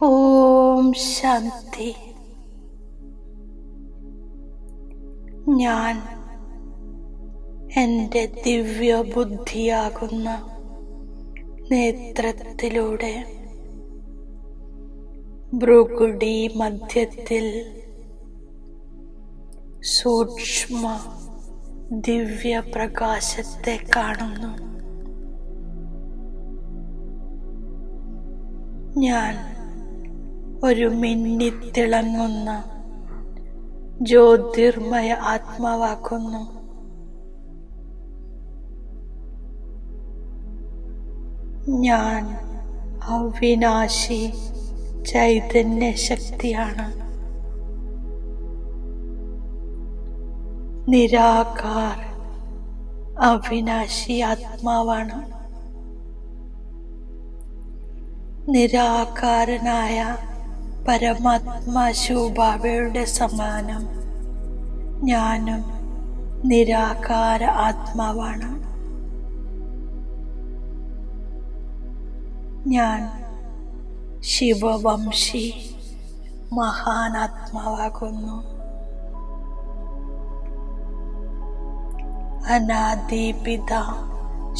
ഓം ശാന്തി. ഞാൻ എൻ്റെ ദിവ്യബുദ്ധിയാകുന്ന നേത്രത്തിലൂടെ ഭ്രുകുടി മധ്യത്തിൽ സൂക്ഷ്മ ദിവ്യപ്രകാശത്തെ കാണുന്നു. ഞാൻ ഒരു മിന്നിത്തിളങ്ങുന്ന ജ്യോതിർമയ ആത്മാവാക്കുന്നു. ഞാൻ അവിനാശി ചൈതന്യ ശക്തിയാണ്. നിരാകാർ അവിനാശി ആത്മാവാണ്. നിരാകാരനായ പരമാത്മാ ശിവബാബയുടെ സമാനം ഞാനും നിരാകാര ആത്മാവാണ്. ഞാൻ ശിവവംശി മഹാനാത്മാവാകുന്നു. അനാദിപിത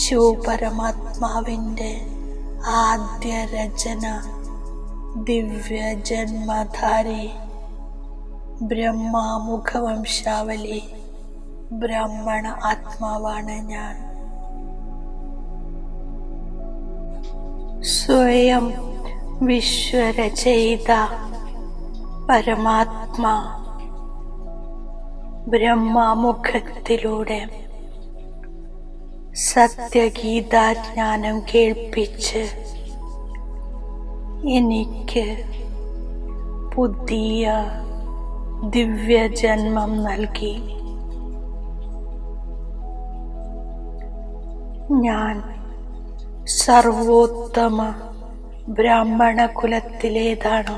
ശിവപരമാത്മാവിൻ്റെ ആദ്യ രചന ദിവ്യജന്മധാരി ബ്രഹ്മാമുഖവംശാവലി ബ്രാഹ്മണ ആത്മാവാണ് ഞാൻ. സ്വയം വിശ്വരചയിത പരമാത്മാ ബ്രഹ്മമുഖത്തിലൂടെ സത്യഗീതാജ്ഞാനം കേൾപ്പിച്ച് എനിക്ക് പുതിയ ദിവ്യജന്മം നൽകി. ഞാൻ സർവോത്തമ ബ്രാഹ്മണ കുലത്തിലേതാണ്.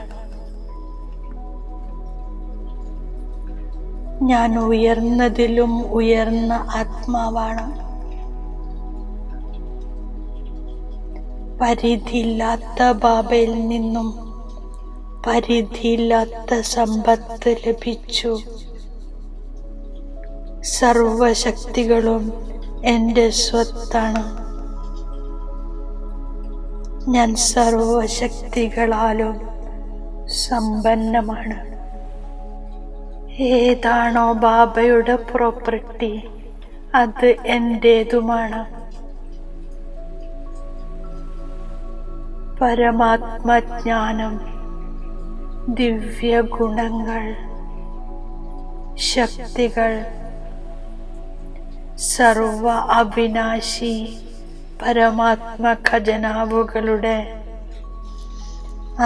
ഞാൻ ഉയർന്നതിലും ഉയർന്ന ആത്മാവാണ്. പരിധിയില്ലാത്ത ബാബയിൽ നിന്നും പരിധിയില്ലാത്ത സമ്പത്ത് ലഭിച്ചു. സർവശക്തികളും എൻ്റെ സ്വത്താണ്. ഞാൻ സർവശക്തികളാലും സമ്പന്നമാണ്. ഏതാണോ ബാബയുടെ പ്രോപ്പർട്ടി അത് എൻ്റേതുമാണ്. പരമാത്മജ്ഞാനം, ദിവ്യഗുണങ്ങൾ, ശക്തികൾ, സർവ അവിനാശി പരമാത്മ ഖജനാവുകളുടെ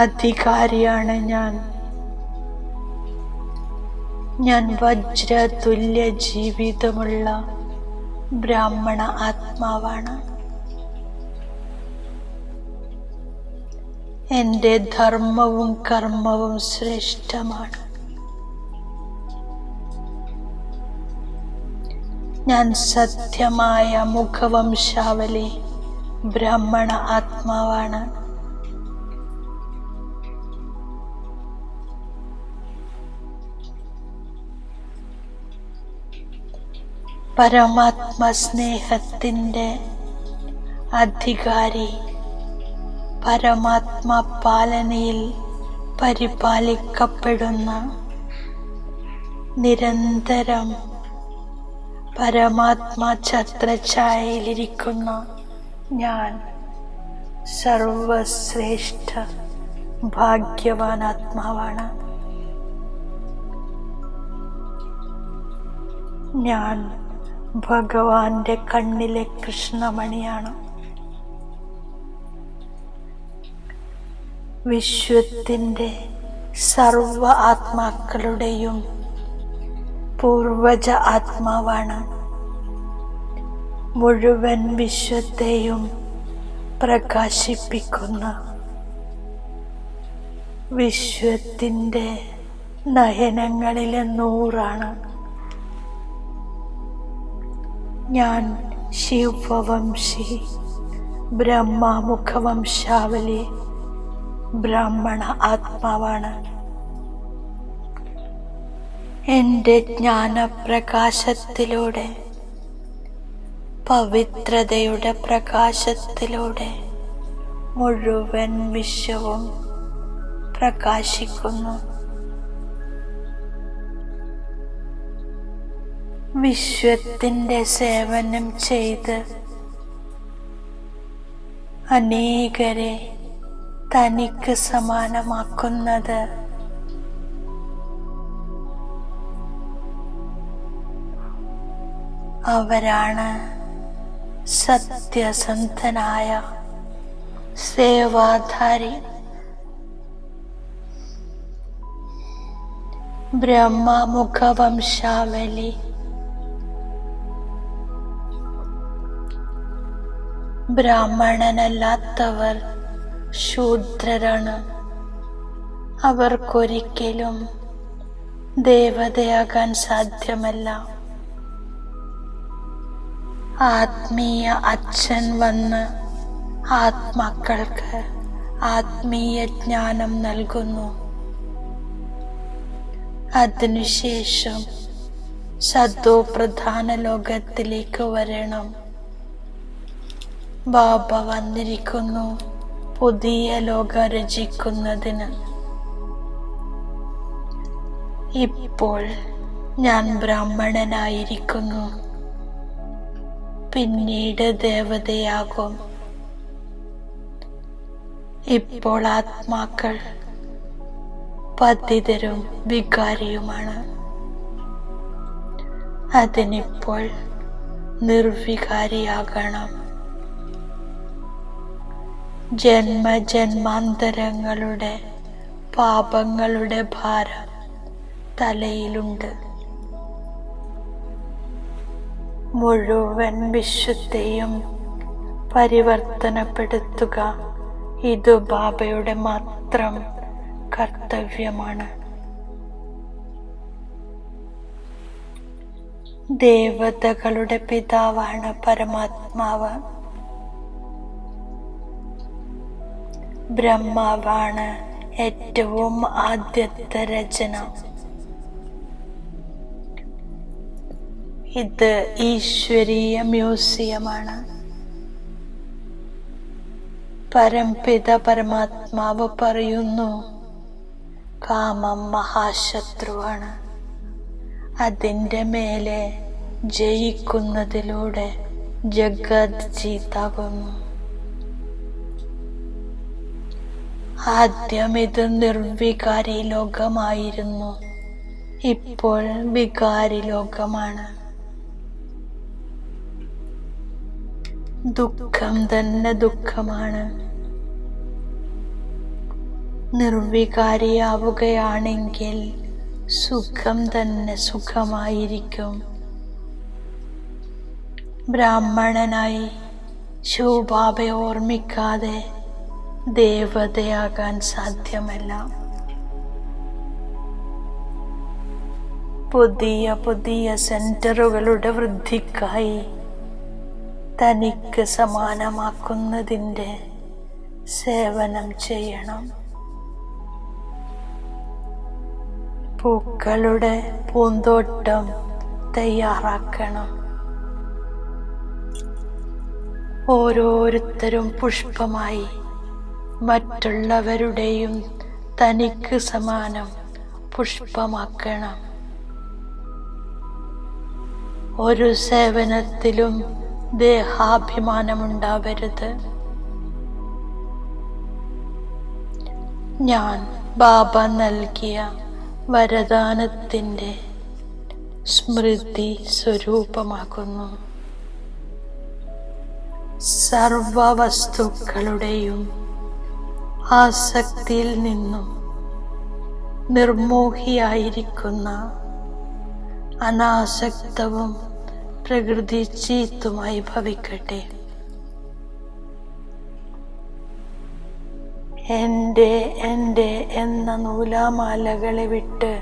അധികാരിയാണ് ഞാൻ. ഞാൻ വജ്രതുല്യ ജീവിതമുള്ള ബ്രാഹ്മണ ആത്മാവാണ്. എൻ്റെ ധർമ്മവും കർമ്മവും ശ്രേഷ്ഠമാണ്. ഞാൻ സത്യമായ മുഖവംശാവലി ബ്രാഹ്മണ ആത്മാവാണ്. പരമാത്മ സ്നേഹത്തിൻ്റെ അധികാരി, പരമാത്മ പാലനയിൽ പരിപാലിക്കപ്പെടുന്ന, നിരന്തരം പരമാത്മ ഛത്രഛായയിലിരിക്കുന്ന ഞാൻ സർവശ്രേഷ്ഠ ഭാഗ്യവാൻ ആത്മാവാണ്. ഞാൻ ഭഗവാന്റെ കണ്ണിലെ കൃഷ്ണമണിയാണ്. വിശ്വത്തിൻ്റെ സർവ ആത്മാക്കളുടെയും പൂർവജ ആത്മാവാണ്. മുഴുവൻ വിശ്വത്തെയും പ്രകാശിപ്പിക്കുന്ന വിശ്വത്തിൻ്റെ നയനങ്ങളിലെ നൂറാണ്. ഞാൻ ശിവവംശി ബ്രഹ്മമുഖവംശാവലി ബ്രാഹ്മണ ആത്മാവാണ്. എൻ്റെ ജ്ഞാനപ്രകാശത്തിലൂടെ, പവിത്രതയുടെ പ്രകാശത്തിലൂടെ മുഴുവൻ വിശ്വവും പ്രകാശിക്കുന്നു. വിശ്വത്തിൻ്റെ സേവനം ചെയ്ത് അനേകരെ തനിക്ക് സമാനമാക്കുന്നത് അവരാണ് സത്യസന്ധനായ സേവാധാരി. ബ്രഹ്മമുഖവംശാവലി. ബ്രാഹ്മണനല്ലാത്തവർ ശൂദ്രരാണ്. അവർക്കൊരിക്കലും ദേവതയാകാൻ സാധ്യമല്ല. ആത്മീയ അച്ഛൻ വന്ന് ആത്മാക്കൾക്ക് ആത്മീയ ജ്ഞാനം നൽകുന്നു. അതിനുശേഷം സദോ പ്രധാന ലോകത്തിലേക്ക് വരണം. ബാബ വന്നിരിക്കുന്നു പുതിയ ലോകം രചിക്കുന്നതിന്. ഇപ്പോൾ ഞാൻ ബ്രാഹ്മണനായിരിക്കുന്നു, പിന്നീട് ദേവതയാകും. ഇപ്പോൾ ആത്മാക്കൾ പതിതരും വികാരിയുമാണ്. അതിനിപ്പോൾ നിർവികാരിയാകണം. ജന്മജന്മാന്തരങ്ങളുടെ പാപങ്ങളുടെ ഭാരം തലയിലുണ്ട്. മുഴുവൻ വിശ്വത്തെയും പരിവർത്തനപ്പെടുത്തുക ഇത് ബാബയുടെ മാത്രം കർത്തവ്യമാണ്. ദേവതകളുടെ പിതാവാണ് പരമാത്മാവ്. ബ്രഹ്മാവാണ് ഏറ്റവും ആദ്യത്തെ രചന. ഇത് ഈശ്വരീയ മ്യൂസിയമാണ്. പരംപിത പരമാത്മാവ് പറയുന്നു, കാമം മഹാശത്രുവാണ്. അതിൻ്റെ മേലെ ജയിക്കുന്നതിലൂടെ ജഗത് ജീതാകുന്നു. ആദ്യം ഇത് നിർവികാരി ലോകമായിരുന്നു, ഇപ്പോൾ വികാരി ലോകമാണ്. ദുഃഖം തന്നെ ദുഃഖമാണ്. നിർവികാരിയാവുകയാണെങ്കിൽ സുഖം തന്നെ സുഖമായിരിക്കും. ബ്രാഹ്മണനായി ശിവബാബയെ ഓർമ്മിക്കാതെ ദേവതയാകാൻ സാധ്യമല്ല. പുതിയ പുതിയ സെന്ററുകളുടെ വൃദ്ധിക്കായി തനിക്ക് സമാനമാക്കുന്നതിൻ്റെ സേവനം ചെയ്യണം. പൂക്കളുടെ പൂന്തോട്ടം തയ്യാറാക്കണം. ഓരോരുത്തരും പുഷ്പമായി മറ്റുള്ളവരുടെയും തനിക്ക് സമാനം പുഷ്പമാക്കണം. ഒരു സേവനത്തിലും ദേഹാഭിമാനമുണ്ടാവരുത്. ഞാൻ ബാബ നൽകിയ വരദാനത്തിൻ്റെ സ്മൃതി സ്വരൂപമാകുന്നു. സർവ വസ്തുക്കളുടെയും ആസക്തിയിൽ നിന്നും നിർമോഹിയായിരിക്കുന്ന അനാസക്തവും പ്രകൃതി ചീത്തുമായി ഭവിക്കട്ടെ. എൻ്റെ എൻ്റെ എന്ന നൂലാമാലകളെ വിട്ട്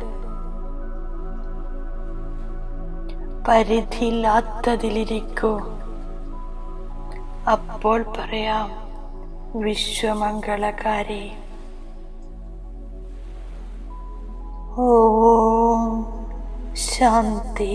പരിധിയില്ലാത്തതിലിരിക്കൂ. അപ്പോൾ പറയാം, വിശ്വമംഗളകാരി ശാന്തി.